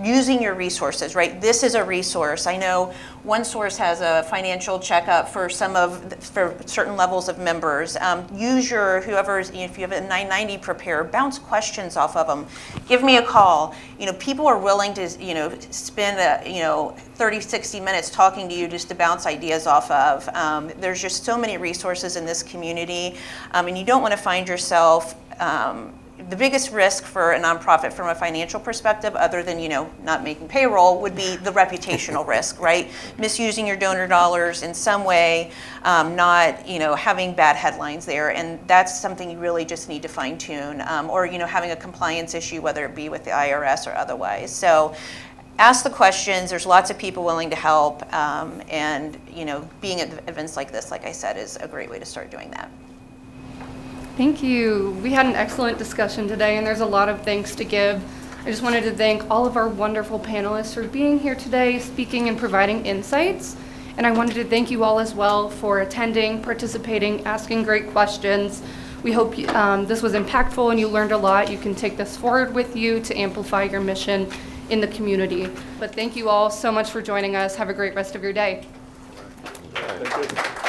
using your resources, right? This is a resource. I know OneSource has a financial checkup for for certain levels of members. Use your whoever's, if you have a 990 prepared, bounce questions off of them. Give me a call. People are willing to, spend 30, 60 minutes talking to you just to bounce ideas off of. There's just so many resources in this community, and you don't want to find yourself the biggest risk for a nonprofit from a financial perspective, other than not making payroll, would be the reputational risk, right? Misusing your donor dollars in some way, not having bad headlines there, and that's something you really just need to fine tune, or having a compliance issue, whether it be with the IRS or otherwise. So ask the questions. There's lots of people willing to help, and being at events like this, like I said, is a great way to start doing that. Thank you. We had an excellent discussion today, and there's a lot of thanks to give. I just wanted to thank all of our wonderful panelists for being here today, speaking and providing insights. And I wanted to thank you all as well for attending, participating, asking great questions. We hope this was impactful and you learned a lot. You can take this forward with you to amplify your mission in the community. But thank you all so much for joining us. Have a great rest of your day. Thank you.